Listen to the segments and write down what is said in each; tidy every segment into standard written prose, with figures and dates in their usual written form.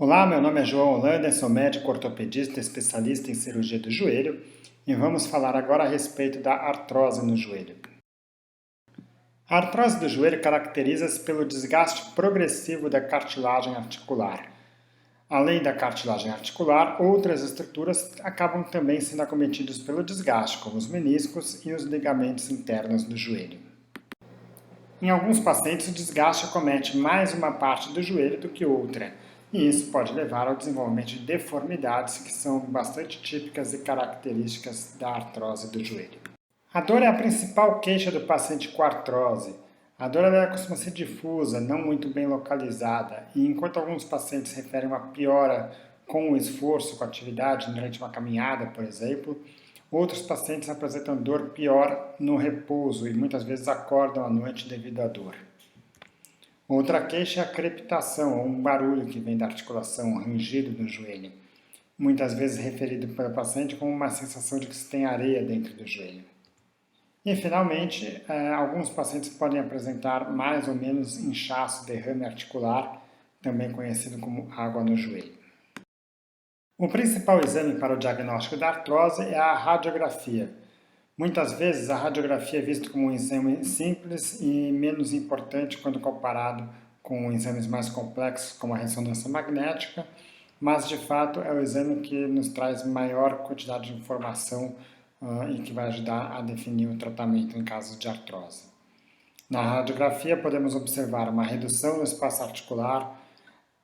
Olá, meu nome é João Holanda, sou médico ortopedista especialista em cirurgia do joelho e vamos falar agora a respeito da artrose no joelho. A artrose do joelho caracteriza-se pelo desgaste progressivo da cartilagem articular. Além da cartilagem articular, outras estruturas acabam também sendo acometidas pelo desgaste, como os meniscos e os ligamentos internos do joelho. Em alguns pacientes, o desgaste acomete mais uma parte do joelho do que outra, e isso pode levar ao desenvolvimento de deformidades que são bastante típicas e características da artrose do joelho. A dor é a principal queixa do paciente com artrose. A dor ela costuma ser difusa, não muito bem localizada, e enquanto alguns pacientes referem uma piora com o esforço, com a atividade durante uma caminhada, por exemplo, outros pacientes apresentam dor pior no repouso e muitas vezes acordam à noite devido à dor. Outra queixa é a crepitação, ou um barulho que vem da articulação, um rangido do joelho, muitas vezes referido pelo paciente como uma sensação de que se tem areia dentro do joelho. E, finalmente, alguns pacientes podem apresentar mais ou menos inchaço, derrame articular, também conhecido como água no joelho. O principal exame para o diagnóstico da artrose é a radiografia. Muitas vezes a radiografia é vista como um exame simples e menos importante quando comparado com exames mais complexos como a ressonância magnética, mas de fato é o exame que nos traz maior quantidade de informação e que vai ajudar a definir o tratamento em caso de artrose. Na radiografia podemos observar uma redução no espaço articular,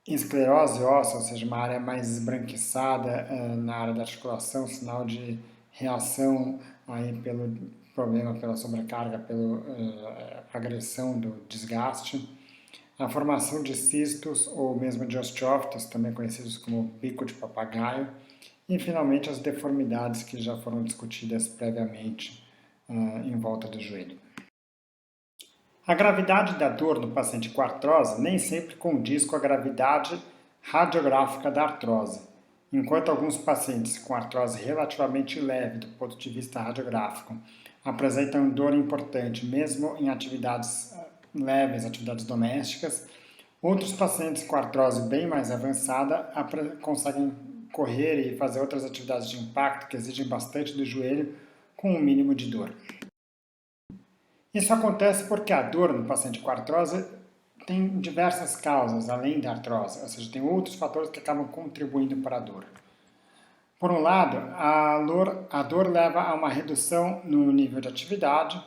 esclerose óssea, ou seja, uma área mais esbranquiçada na área da articulação, sinal de reação aí pelo problema, pela sobrecarga, pela agressão do desgaste. A formação de cistos ou mesmo de osteófitos, também conhecidos como bico de papagaio. E, finalmente, as deformidades que já foram discutidas previamente em volta do joelho. A gravidade da dor no paciente com artrose nem sempre condiz com a gravidade radiográfica da artrose. Enquanto alguns pacientes com artrose relativamente leve do ponto de vista radiográfico apresentam dor importante mesmo em atividades leves, atividades domésticas, outros pacientes com artrose bem mais avançada conseguem correr e fazer outras atividades de impacto que exigem bastante do joelho com um mínimo de dor. Isso acontece porque a dor no paciente com artrose tem diversas causas, além da artrose, ou seja, tem outros fatores que acabam contribuindo para a dor. Por um lado, a dor leva a uma redução no nível de atividade.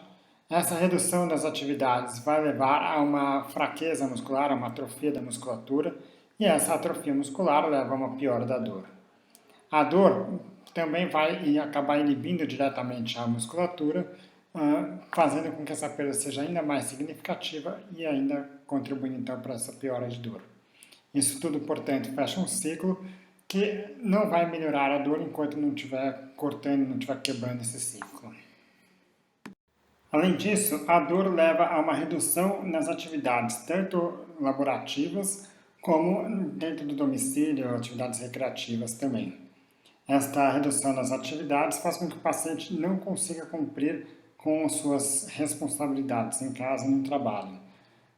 Essa redução das atividades vai levar a uma fraqueza muscular, a uma atrofia da musculatura, e essa atrofia muscular leva a uma piora da dor. A dor também vai acabar inibindo diretamente a musculatura, fazendo com que essa perda seja ainda mais significativa e ainda contribuindo então para essa piora de dor. Isso tudo, portanto, fecha um ciclo que não vai melhorar a dor enquanto não estiver cortando, não estiver quebrando esse ciclo. Além disso, a dor leva a uma redução nas atividades, tanto laborativas como dentro do domicílio, atividades recreativas também. Esta redução das atividades faz com que o paciente não consiga cumprir com suas responsabilidades em casa e no trabalho,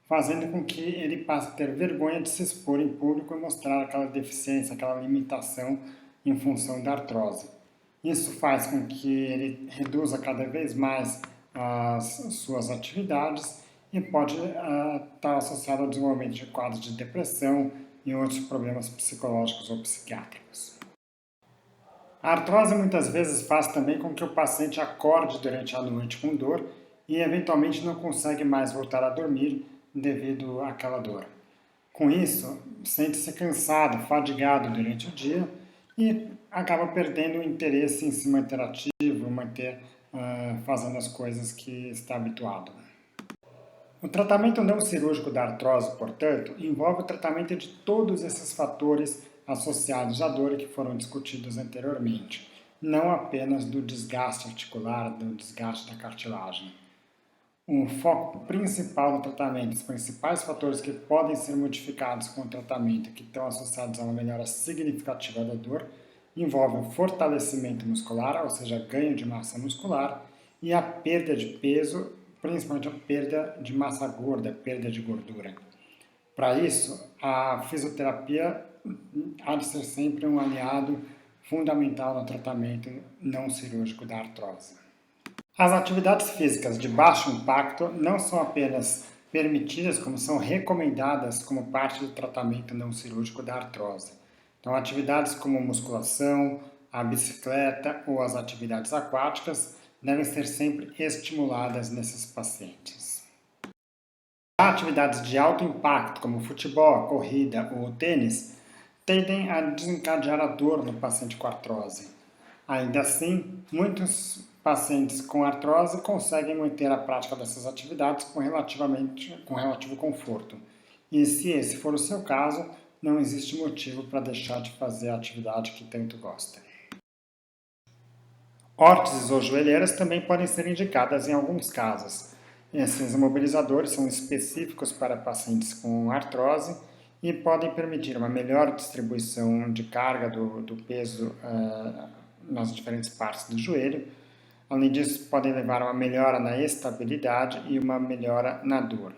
fazendo com que ele passe a ter vergonha de se expor em público e mostrar aquela deficiência, aquela limitação em função da artrose. Isso faz com que ele reduza cada vez mais as suas atividades e pode estar associado ao desenvolvimento de quadros de depressão e outros problemas psicológicos ou psiquiátricos. A artrose muitas vezes faz também com que o paciente acorde durante a noite com dor e eventualmente não consegue mais voltar a dormir devido àquela dor. Com isso, sente-se cansado, fadigado durante o dia e acaba perdendo o interesse em se manter ativo, fazendo as coisas que está habituado. O tratamento não cirúrgico da artrose, portanto, envolve o tratamento de todos esses fatores associados à dor que foram discutidos anteriormente, não apenas do desgaste articular, do desgaste da cartilagem. O foco principal do tratamento, os principais fatores que podem ser modificados com o tratamento que estão associados a uma melhora significativa da dor, envolvem o fortalecimento muscular, ou seja, ganho de massa muscular, e a perda de peso, principalmente a perda de massa gorda, perda de gordura. Para isso, a fisioterapia há de ser sempre um aliado fundamental no tratamento não cirúrgico da artrose. As atividades físicas de baixo impacto não são apenas permitidas, como são recomendadas como parte do tratamento não cirúrgico da artrose. Então, atividades como musculação, a bicicleta ou as atividades aquáticas devem ser sempre estimuladas nesses pacientes. Já atividades de alto impacto, como futebol, corrida ou tênis, tendem a desencadear a dor no paciente com artrose. Ainda assim, muitos pacientes com artrose conseguem manter a prática dessas atividades com relativo conforto. E se esse for o seu caso, não existe motivo para deixar de fazer a atividade que tanto gosta. Órteses ou joelheiras também podem ser indicadas em alguns casos. Esses imobilizadores são específicos para pacientes com artrose e podem permitir uma melhor distribuição de carga do peso nas diferentes partes do joelho. Além disso, podem levar a uma melhora na estabilidade e uma melhora na dor.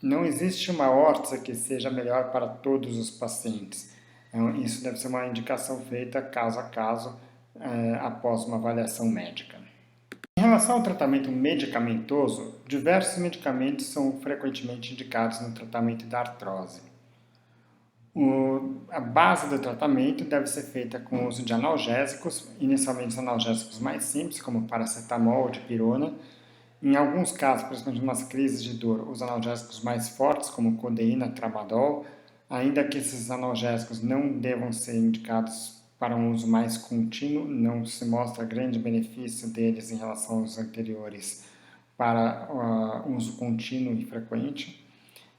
Não existe uma órtese que seja melhor para todos os pacientes. Então, isso deve ser uma indicação feita caso a caso, após uma avaliação médica. Em relação ao tratamento medicamentoso, diversos medicamentos são frequentemente indicados no tratamento da artrose. A base do tratamento deve ser feita com o uso de analgésicos, inicialmente os analgésicos mais simples, como paracetamol ou dipirona. Em alguns casos, principalmente nas crises de dor, os analgésicos mais fortes, como codeína, tramadol, ainda que esses analgésicos não devam ser indicados para um uso mais contínuo, não se mostra grande benefício deles em relação aos anteriores para uso contínuo e frequente.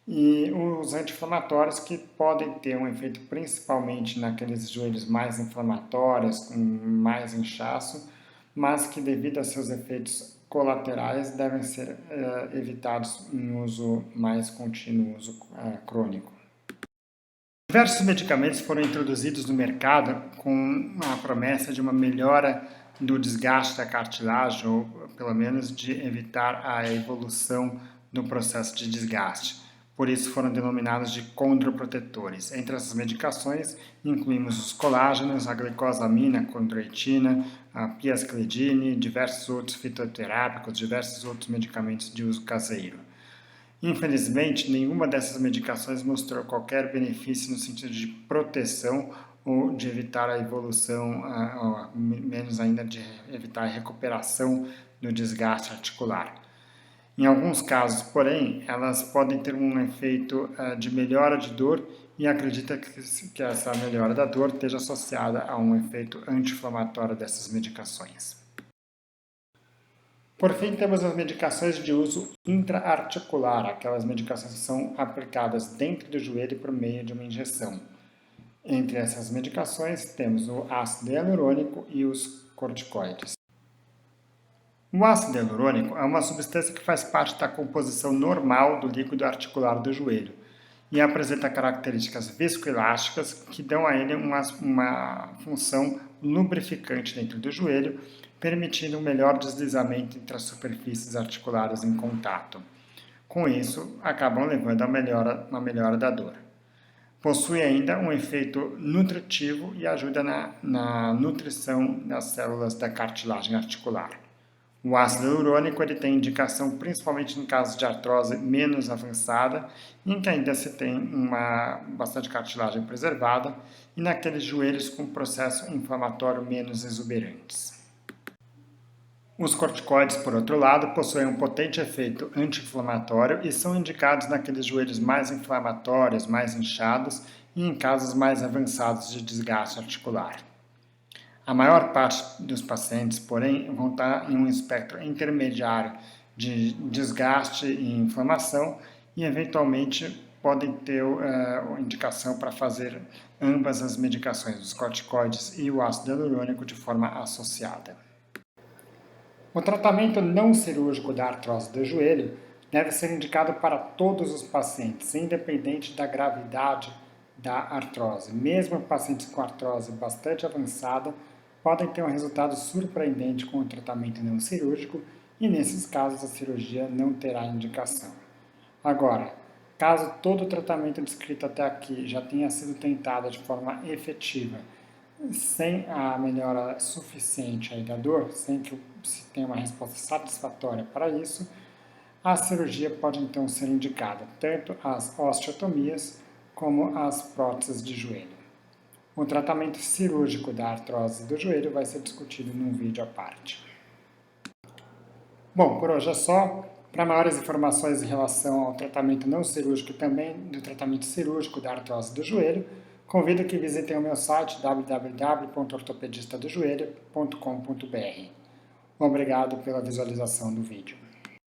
E os anti-inflamatórios, que podem ter um efeito principalmente naqueles joelhos mais inflamatórios, com mais inchaço, mas que devido a seus efeitos colaterais devem ser evitados em uso mais contínuo, uso crônico. Diversos medicamentos foram introduzidos no mercado com a promessa de uma melhora do desgaste da cartilagem, ou pelo menos de evitar a evolução do processo de desgaste. Por isso foram denominados de condroprotetores. Entre essas medicações incluímos os colágenos, a glicosamina, a condroitina, a piasclidine, diversos outros fitoterápicos, diversos outros medicamentos de uso caseiro. Infelizmente, nenhuma dessas medicações mostrou qualquer benefício no sentido de proteção ou de evitar a evolução, ou menos ainda de evitar a recuperação do desgaste articular. Em alguns casos, porém, elas podem ter um efeito de melhora de dor e acredita que essa melhora da dor esteja associada a um efeito anti-inflamatório dessas medicações. Por fim, temos as medicações de uso intraarticular, aquelas medicações que são aplicadas dentro do joelho por meio de uma injeção. Entre essas medicações, temos o ácido hialurônico e os corticoides. O ácido hialurônico é uma substância que faz parte da composição normal do líquido articular do joelho e apresenta características viscoelásticas que dão a ele uma função lubrificante dentro do joelho, permitindo um melhor deslizamento entre as superfícies articulares em contato. Com isso, acabam levando a uma melhora da dor. Possui ainda um efeito nutritivo e ajuda na nutrição das células da cartilagem articular. O ácido hialurônico ele tem indicação principalmente em casos de artrose menos avançada, em que ainda se tem bastante cartilagem preservada, e naqueles joelhos com processo inflamatório menos exuberantes. Os corticoides, por outro lado, possuem um potente efeito anti-inflamatório e são indicados naqueles joelhos mais inflamatórios, mais inchados e em casos mais avançados de desgaste articular. A maior parte dos pacientes, porém, vão estar em um espectro intermediário de desgaste e inflamação e, eventualmente, podem ter indicação para fazer ambas as medicações, os corticoides e o ácido hialurônico, de forma associada. O tratamento não cirúrgico da artrose do joelho deve ser indicado para todos os pacientes, independente da gravidade da artrose. Mesmo pacientes com artrose bastante avançada podem ter um resultado surpreendente com o tratamento não cirúrgico e, nesses casos, a cirurgia não terá indicação. Agora, Caso todo o tratamento descrito até aqui já tenha sido tentado de forma efetiva, sem a melhora suficiente aí da dor, sem que se tenha uma resposta satisfatória para isso, a cirurgia pode então ser indicada, tanto as osteotomias como as próteses de joelho. O tratamento cirúrgico da artrose do joelho vai ser discutido num vídeo à parte. Bom, por hoje é só. Para maiores informações em relação ao tratamento não cirúrgico e também do tratamento cirúrgico da artrose do joelho, convido que visitem o meu site www.ortopedistadojoelho.com.br. Obrigado pela visualização do vídeo.